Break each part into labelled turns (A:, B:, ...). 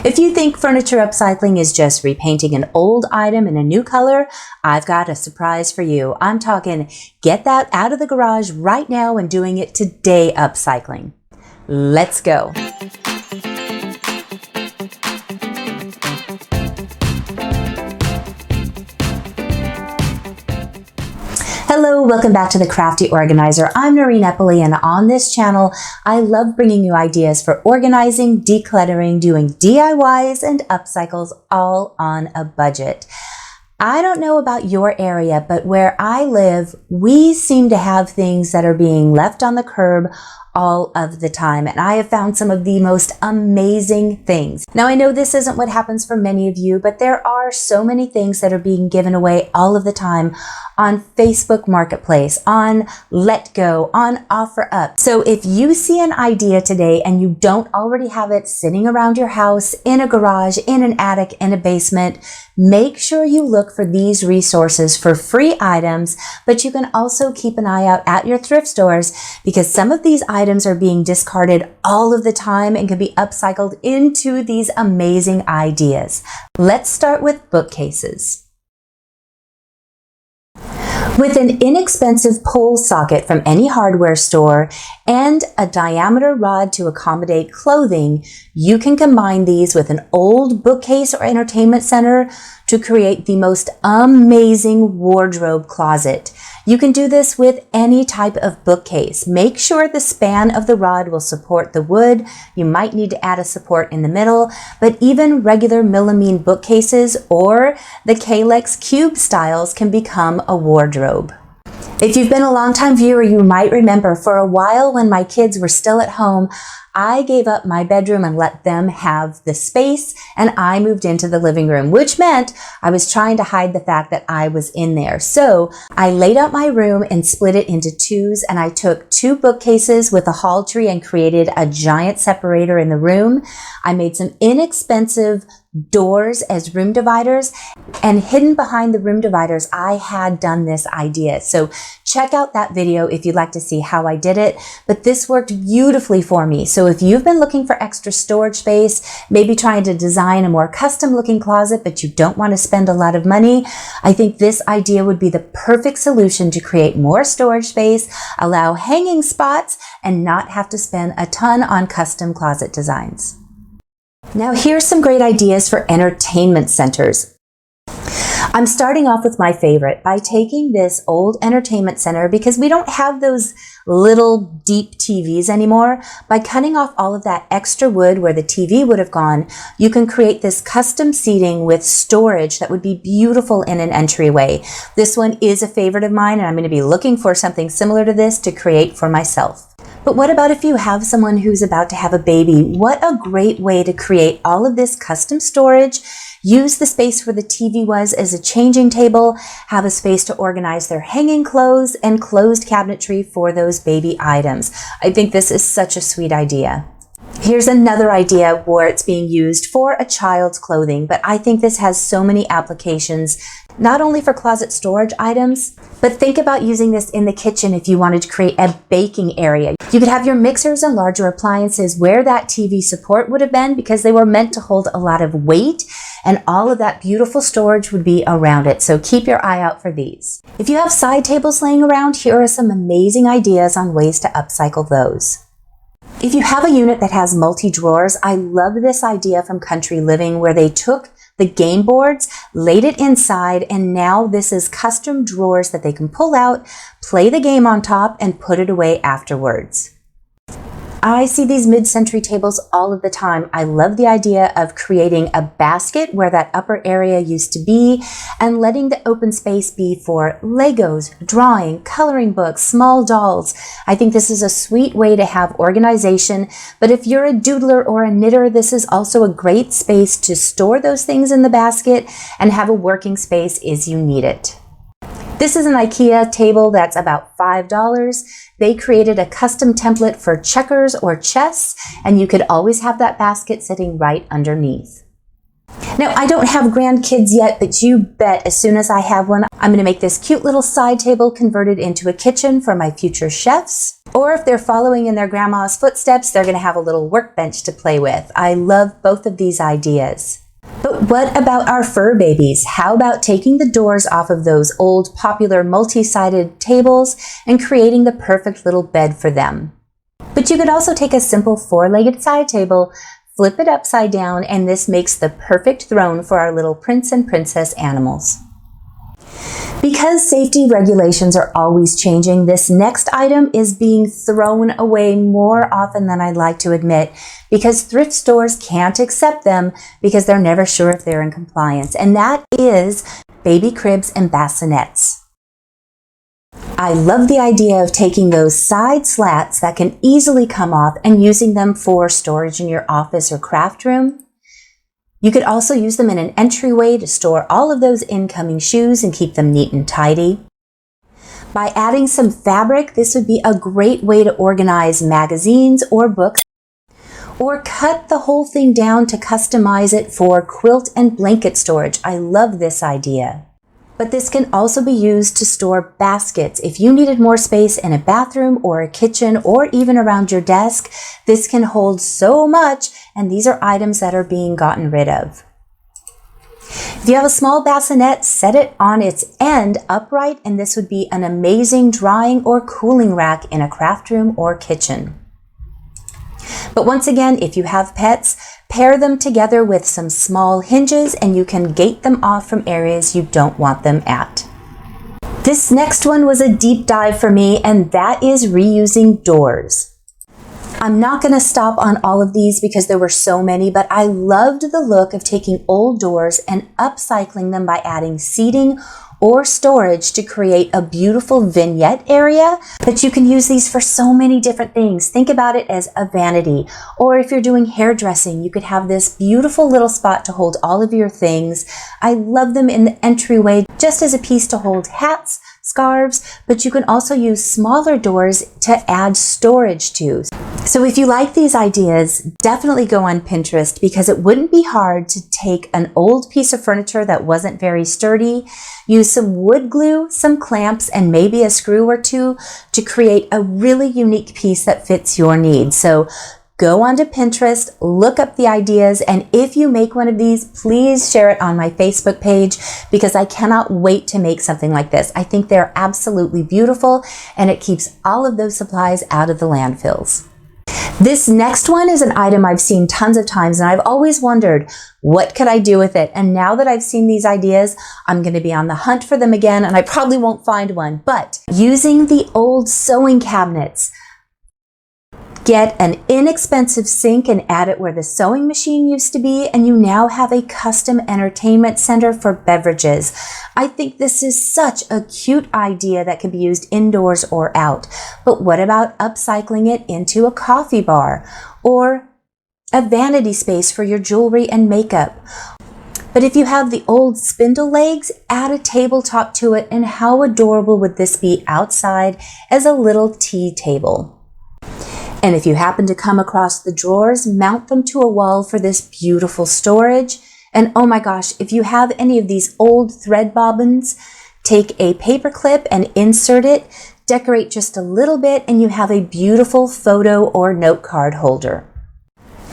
A: If you think furniture upcycling is just repainting an old item in a new color, I've got a surprise for you. I'm talking get that out of the garage right now and doing it today upcycling. Let's go. Hello, welcome back to The Crafty Organizer. I'm Noreen Eppley, and on this channel, I love bringing you ideas for organizing, decluttering, doing DIYs, and upcycles all on a budget. I don't know about your area, but where I live, we seem to have things that are being left on the curb all of the time, and I have found some of the most amazing things. Now, I know this isn't what happens for many of you, but there are so many things that are being given away all of the time on Facebook Marketplace, on Letgo, on OfferUp. So if you see an idea today and you don't already have it sitting around your house, in a garage, in an attic, in a basement, make sure you look for these resources for free items, but you can also keep an eye out at your thrift stores because some of these items are being discarded all of the time and can be upcycled into these amazing ideas. Let's start with bookcases. With an inexpensive pole socket from any hardware store and a diameter rod to accommodate clothing, you can combine these with an old bookcase or entertainment center to create the most amazing wardrobe closet. You can do this with any type of bookcase. Make sure the span of the rod will support the wood. You might need to add a support in the middle, but even regular melamine bookcases or the Kalex cube styles can become a wardrobe. If you've been a longtime viewer, you might remember for a while when my kids were still at home, I gave up my bedroom and let them have the space, and I moved into the living room, which meant I was trying to hide the fact that I was in there. So I laid out my room and split it into twos, and I took two bookcases with a hall tree and created a giant separator in the room. I made some inexpensive doors as room dividers, and hidden behind the room dividers, I had done this idea. So check out that video if you'd like to see how I did it, but this worked beautifully for me. So if you've been looking for extra storage space, maybe trying to design a more custom looking closet, but you don't want to spend a lot of money, I think this idea would be the perfect solution to create more storage space, allow hanging spots, and not have to spend a ton on custom closet designs. Now here's some great ideas for entertainment centers. I'm starting off with my favorite by taking this old entertainment center because we don't have those little deep TVs anymore. By cutting off all of that extra wood where the TV would have gone, you can create this custom seating with storage that would be beautiful in an entryway. This one is a favorite of mine, and I'm going to be looking for something similar to this to create for myself. But what about if you have someone who's about to have a baby? What a great way to create all of this custom storage, use the space where the TV was as a changing table, have a space to organize their hanging clothes, and closed cabinetry for those baby items. I think this is such a sweet idea. Here's another idea where it's being used for a child's clothing, but I think this has so many applications, not only for closet storage items, but think about using this in the kitchen if you wanted to create a baking area. You could have your mixers and larger appliances where that TV support would have been because they were meant to hold a lot of weight, and all of that beautiful storage would be around it. So keep your eye out for these. If you have side tables laying around, here are some amazing ideas on ways to upcycle those. If you have a unit that has multi-drawers, I love this idea from Country Living where they took the game boards, laid it inside, and now this is custom drawers that they can pull out, play the game on top, and put it away afterwards. I see these mid-century tables all of the time. I love the idea of creating a basket where that upper area used to be and letting the open space be for Legos, drawing, coloring books, small dolls. I think this is a sweet way to have organization, but if you're a doodler or a knitter, this is also a great space to store those things in the basket and have a working space as you need it. This is an IKEA table that's about $5. They created a custom template for checkers or chess, and you could always have that basket sitting right underneath. Now, I don't have grandkids yet, but you bet as soon as I have one, I'm going to make this cute little side table converted into a kitchen for my future chefs. Or if they're following in their grandma's footsteps, they're going to have a little workbench to play with. I love both of these ideas. But what about our fur babies? How about taking the doors off of those old popular multi-sided tables and creating the perfect little bed for them? But you could also take a simple four-legged side table, flip it upside down, and this makes the perfect throne for our little prince and princess animals. Because safety regulations are always changing, this next item is being thrown away more often than I'd like to admit, because thrift stores can't accept them because they're never sure if they're in compliance, and that is baby cribs and bassinets. I love the idea of taking those side slats that can easily come off and using them for storage in your office or craft room. You could also use them in an entryway to store all of those incoming shoes and keep them neat and tidy. By adding some fabric, this would be a great way to organize magazines or books, or cut the whole thing down to customize it for quilt and blanket storage. I love this idea. But this can also be used to store baskets. If you needed more space in a bathroom or a kitchen or even around your desk, this can hold so much, and these are items that are being gotten rid of. If you have a small bassinet, set it on its end upright, and this would be an amazing drying or cooling rack in a craft room or kitchen. But once again, if you have pets, pair them together with some small hinges and you can gate them off from areas you don't want them at. This next one was a deep dive for me, and that is reusing doors. I'm not going to stop on all of these because there were so many, but I loved the look of taking old doors and upcycling them by adding seating or storage to create a beautiful vignette area. But you can use these for so many different things. Think about it as a vanity, or if you're doing hairdressing, you could have this beautiful little spot to hold all of your things. I love them in the entryway just as a piece to hold hats, scarves, but you can also use smaller doors to add storage to. So if you like these ideas, definitely go on Pinterest, because it wouldn't be hard to take an old piece of furniture that wasn't very sturdy, use some wood glue, some clamps, and maybe a screw or two to create a really unique piece that fits your needs. So go onto Pinterest, look up the ideas, and if you make one of these, please share it on my Facebook page, because I cannot wait to make something like this. I think they're absolutely beautiful, and it keeps all of those supplies out of the landfills. This next one is an item I've seen tons of times, and I've always wondered, what could I do with it? And now that I've seen these ideas, I'm going to be on the hunt for them again, and I probably won't find one. But using the old sewing cabinets, get an inexpensive sink and add it where the sewing machine used to be, and you now have a custom entertainment center for beverages. I think this is such a cute idea that can be used indoors or out. But what about upcycling it into a coffee bar or a vanity space for your jewelry and makeup? But if you have the old spindle legs, add a tabletop to it, and how adorable would this be outside as a little tea table? And if you happen to come across the drawers, mount them to a wall for this beautiful storage. And oh my gosh, if you have any of these old thread bobbins, take a paper clip and insert it, decorate just a little bit, and you have a beautiful photo or note card holder.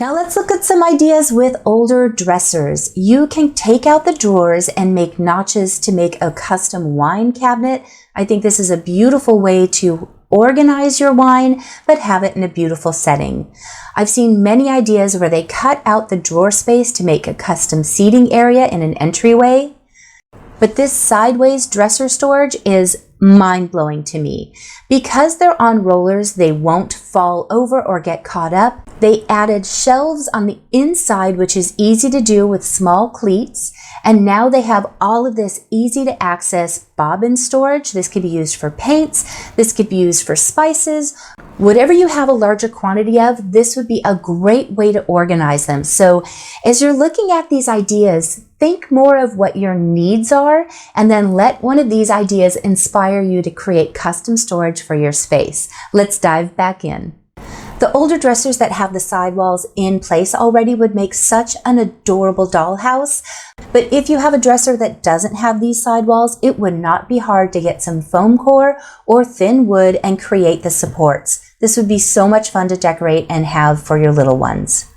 A: Now let's look at some ideas with older dressers. You can take out the drawers and make notches to make a custom wine cabinet. I think this is a beautiful way to organize your wine, but have it in a beautiful setting. I've seen many ideas where they cut out the drawer space to make a custom seating area in an entryway. But this sideways dresser storage is mind-blowing to me. Because they're on rollers, they won't fall over or get caught up. They added shelves on the inside, which is easy to do with small cleats. And now they have all of this easy to access bobbin storage. This could be used for paints. This could be used for spices. Whatever you have a larger quantity of, this would be a great way to organize them. So as you're looking at these ideas, think more of what your needs are, and then let one of these ideas inspire you to create custom storage for your space. Let's dive back in. The older dressers that have the sidewalls in place already would make such an adorable dollhouse. But if you have a dresser that doesn't have these sidewalls, it would not be hard to get some foam core or thin wood and create the supports. This would be so much fun to decorate and have for your little ones.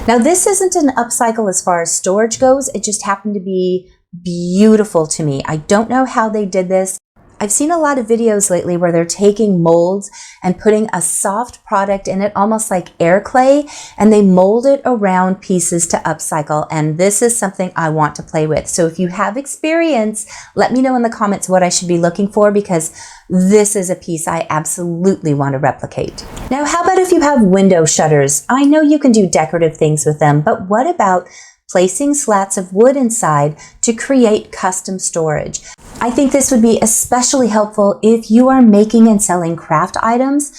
A: Now, this isn't an upcycle as far as storage goes. It just happened to be beautiful to me. I don't know how they did this. I've seen a lot of videos lately where they're taking molds and putting a soft product in it, almost like air clay, and they mold it around pieces to upcycle. And this is something I want to play with. So if you have experience, let me know in the comments what I should be looking for, because this is a piece I absolutely want to replicate. Now, how about if you have window shutters? I know you can do decorative things with them, but what about placing slats of wood inside to create custom storage? I think this would be especially helpful if you are making and selling craft items.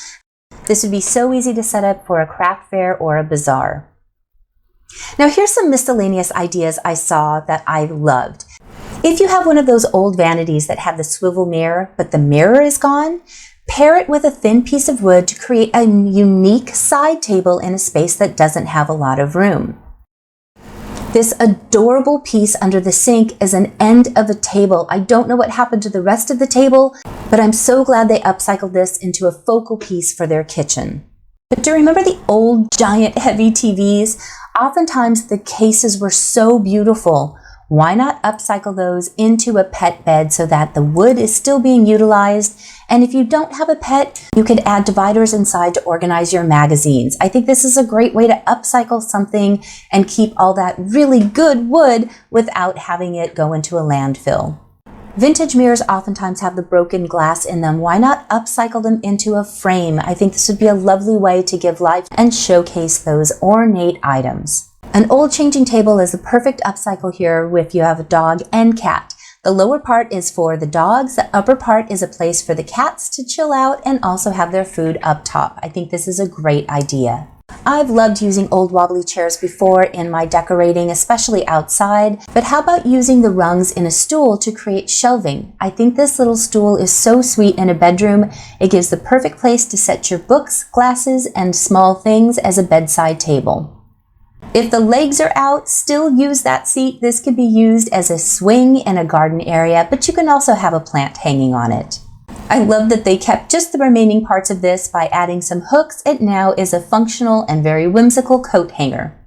A: This would be so easy to set up for a craft fair or a bazaar. Now, here's some miscellaneous ideas I saw that I loved. If you have one of those old vanities that have the swivel mirror, but the mirror is gone, pair it with a thin piece of wood to create a unique side table in a space that doesn't have a lot of room. This adorable piece under the sink is an end of a table. I don't know what happened to the rest of the table, but I'm so glad they upcycled this into a focal piece for their kitchen. But do you remember the old giant heavy TVs? Oftentimes the cases were so beautiful. Why not upcycle those into a pet bed so that the wood is still being utilized? And if you don't have a pet, you could add dividers inside to organize your magazines. I think this is a great way to upcycle something and keep all that really good wood without having it go into a landfill. Vintage mirrors oftentimes have the broken glass in them. Why not upcycle them into a frame? I think this would be a lovely way to give life and showcase those ornate items. An old changing table is the perfect upcycle here if you have a dog and cat. The lower part is for the dogs, the upper part is a place for the cats to chill out and also have their food up top. I think this is a great idea. I've loved using old wobbly chairs before in my decorating, especially outside, but how about using the rungs in a stool to create shelving? I think this little stool is so sweet in a bedroom. It gives the perfect place to set your books, glasses, and small things as a bedside table. If the legs are out, still use that seat. This could be used as a swing in a garden area, but you can also have a plant hanging on it. I love that they kept just the remaining parts of this by adding some hooks. It now is a functional and very whimsical coat hanger.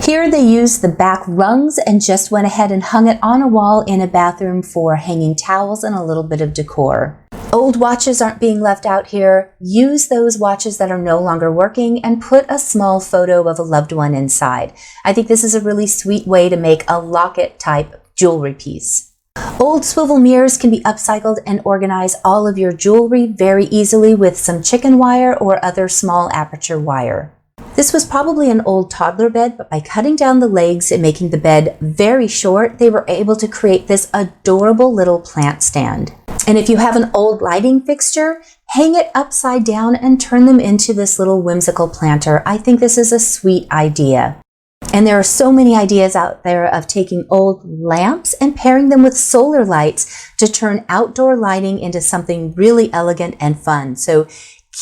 A: Here they used the back rungs and just went ahead and hung it on a wall in a bathroom for hanging towels and a little bit of decor. Old watches aren't being left out here. Use those watches that are no longer working and put a small photo of a loved one inside. I think this is a really sweet way to make a locket type jewelry piece. Old swivel mirrors can be upcycled and organize all of your jewelry very easily with some chicken wire or other small aperture wire. This was probably an old toddler bed, but by cutting down the legs and making the bed very short, they were able to create this adorable little plant stand. And if you have an old lighting fixture, hang it upside down and turn them into this little whimsical planter. I think this is a sweet idea. And there are so many ideas out there of taking old lamps and pairing them with solar lights to turn outdoor lighting into something really elegant and fun. So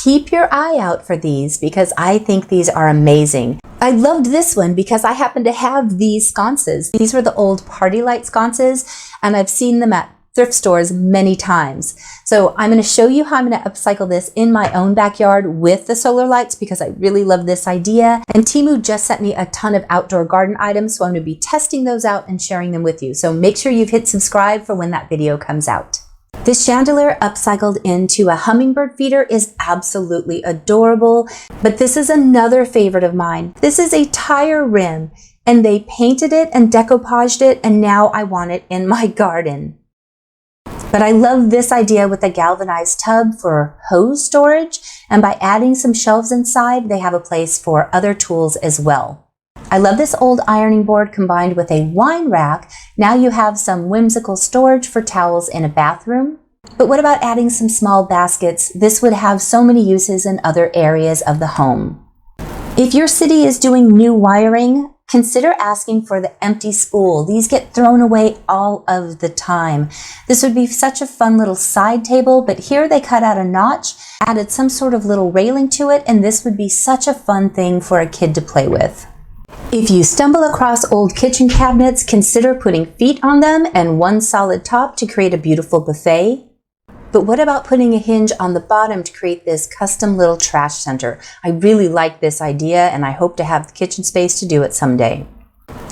A: keep your eye out for these because I think these are amazing. I loved this one because I happen to have these sconces. These were the old party light sconces, and I've seen them at thrift stores many times. So I'm going to show you how I'm going to upcycle this in my own backyard with the solar lights because I really love this idea. And Temu just sent me a ton of outdoor garden items, so I'm going to be testing those out and sharing them with you. So make sure you've hit subscribe for when that video comes out. This chandelier upcycled into a hummingbird feeder is absolutely adorable, but this is another favorite of mine. This is a tire rim, and they painted it and decoupaged it, and now I want it in my garden. But I love this idea with the galvanized tub for hose storage, and by adding some shelves inside, they have a place for other tools as well. I love this old ironing board combined with a wine rack. Now you have some whimsical storage for towels in a bathroom. But what about adding some small baskets? This would have so many uses in other areas of the home. If your city is doing new wiring, consider asking for the empty spool. These get thrown away all of the time. This would be such a fun little side table, but here they cut out a notch, added some sort of little railing to it, and this would be such a fun thing for a kid to play with. If you stumble across old kitchen cabinets, consider putting feet on them and one solid top to create a beautiful buffet. But what about putting a hinge on the bottom to create this custom little trash center? I really like this idea, and I hope to have the kitchen space to do it someday.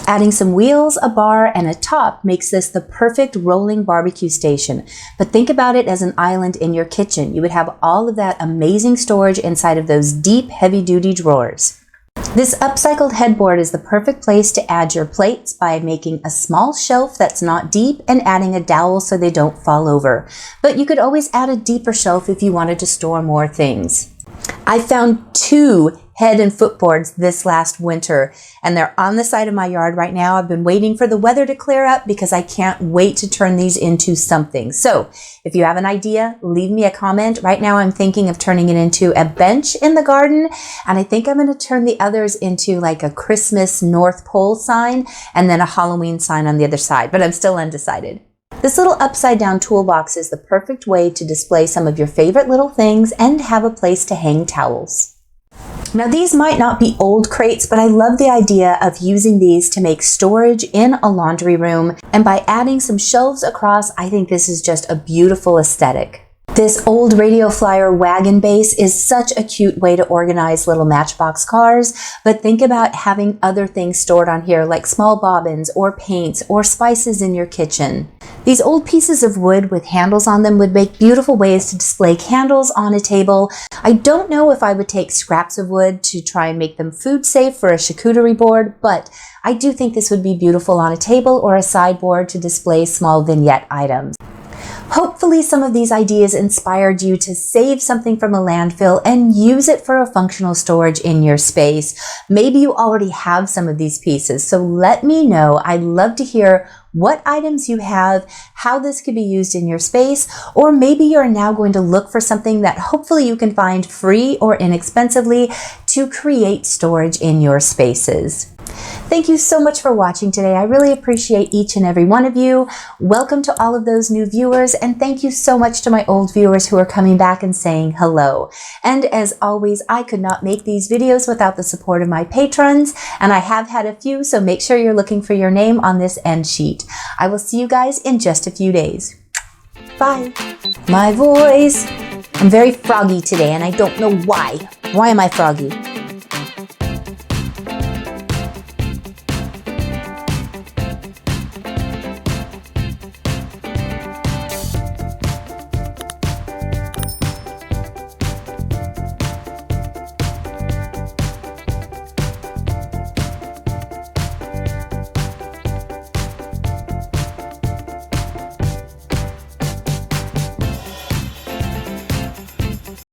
A: Adding some wheels, a bar, and a top makes this the perfect rolling barbecue station. But think about it as an island in your kitchen. You would have all of that amazing storage inside of those deep, heavy-duty drawers. This upcycled headboard is the perfect place to add your plates by making a small shelf that's not deep and adding a dowel so they don't fall over. But you could always add a deeper shelf if you wanted to store more things. I found 2 head and footboards this last winter, and they're on the side of my yard right now. I've been waiting for the weather to clear up because I can't wait to turn these into something. So if you have an idea, leave me a comment. Right now I'm thinking of turning it into a bench in the garden, and I think I'm going to turn the others into like a Christmas North Pole sign and then a Halloween sign on the other side, but I'm still undecided. This little upside down toolbox is the perfect way to display some of your favorite little things and have a place to hang towels. Now these might not be old crates, but I love the idea of using these to make storage in a laundry room, and by adding some shelves across, I think this is just a beautiful aesthetic. This old radio flyer wagon base is such a cute way to organize little Matchbox cars, but think about having other things stored on here like small bobbins or paints or spices in your kitchen. These old pieces of wood with handles on them would make beautiful ways to display candles on a table. I don't know if I would take scraps of wood to try and make them food safe for a charcuterie board, but I do think this would be beautiful on a table or a sideboard to display small vignette items. Hopefully some of these ideas inspired you to save something from a landfill and use it for a functional storage in your space. Maybe you already have some of these pieces, so let me know. I'd love to hear what items you have, how this could be used in your space, or maybe you're now going to look for something that hopefully you can find free or inexpensively to create storage in your spaces. Thank you so much for watching today. I really appreciate each and every one of you. Welcome to all of those new viewers, and thank you so much to my old viewers who are coming back and saying hello. And as always, I could not make these videos without the support of my patrons, and I have had a few, so make sure you're looking for your name on this end sheet. I will see you guys in just a few days. Bye. My voice. I'm very froggy today, and I don't know why. Why am I froggy?